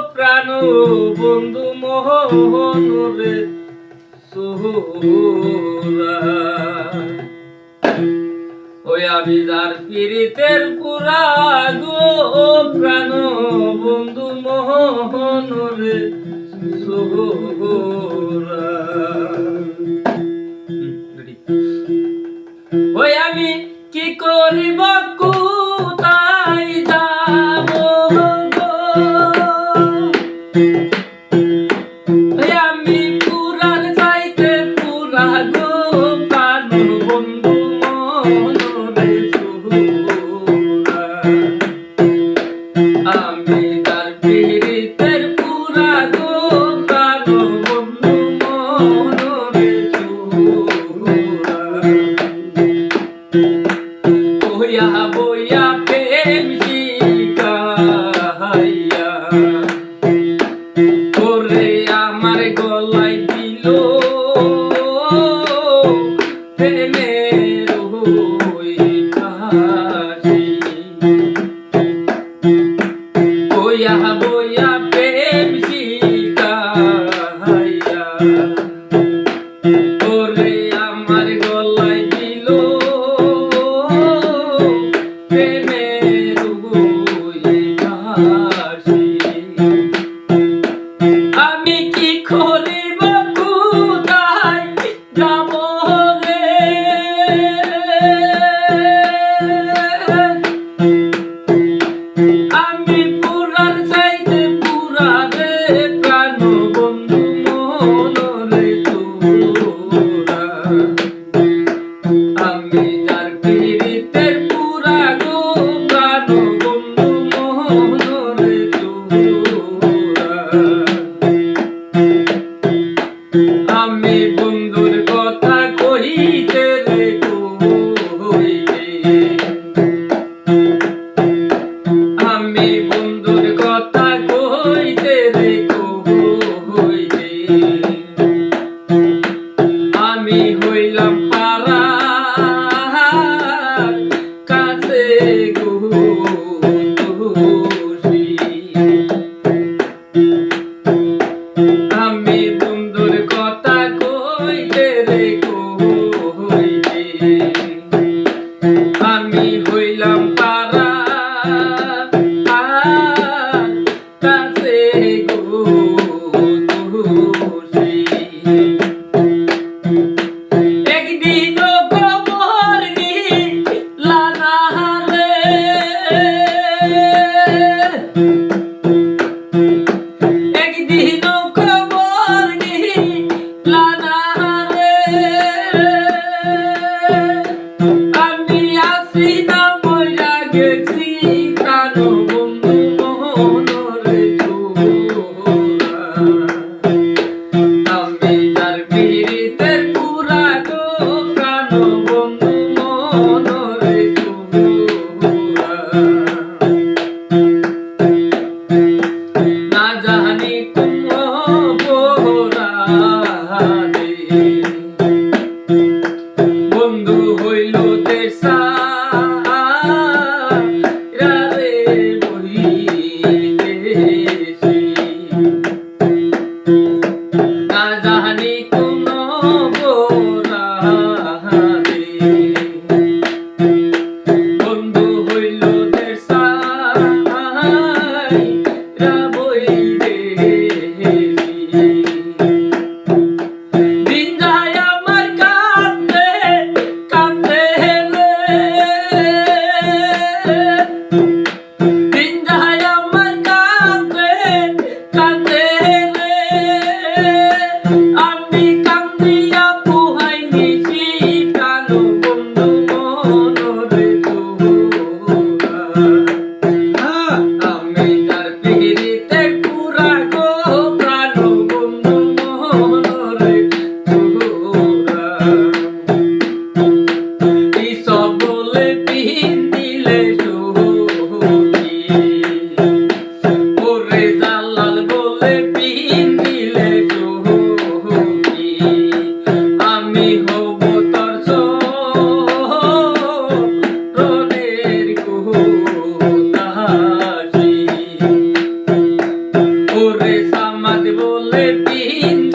প্রাণ বন্ধু মোহন রে সোহরা ওই আমি যার পীড়িতের পুরা গো প্রাণ বন্ধু মোহন রে সোহরা ওই আমি কি করিব কোথায় যাব আমি পুরার চাইতে পুরা গো প্রাণ বন্ধু মনরে সুরা আমি তার পীড়িতের পুরা গো প্রাণ বন্ধু মনরে সুরা বইয়া বইয়া প্রেম শিখাইয়া ওরে আমার গলায় দিল প্রেমের ওই ফাঁসি বইয়া বইয়া প্রেম শিখাইয়া ওরে আমার গলায় দিল প্রেমের ওই ফাঁসি আমি কি করিব কোথায় যাব রে আমি পুরার চাইতে পুরা রে প্রাণ বন্ধু মনরে তোরা আমি যার পীড়িতের পুরা গো প্রাণ বন্ধু মনরে তোরা আমি বন্ধুর কথা কইতে রে কইতে আমি বন্ধুর কথা কইতে রে কইতে আমি হইলাম পারা কাছে গো দোষী আমি বন্ধুর কথা কইতে রে কইতে আমি হইলাম পারা কাছে গো দোষী একদিন খবর নিলা না রে একদিন খবর নিলা না রে আমি আসি না মইরা গেছি প্রাণ বন্ধু মোহনরে তোরা আমি যার পীড়িতের পুরা গো প্রাণ বন্ধু মনরে তোরা না জানি কোন বোরানে বন্ধু হইল দেশা রে বহিদেশি না জানি কোন বোরানে বন্ধু হইল দেশা রা বহিদেশি দিন যায় আমার কাঁদতে কাঁদতে রে দিন যায় আমার কাঁদতে কাঁদতে রে আমি দিন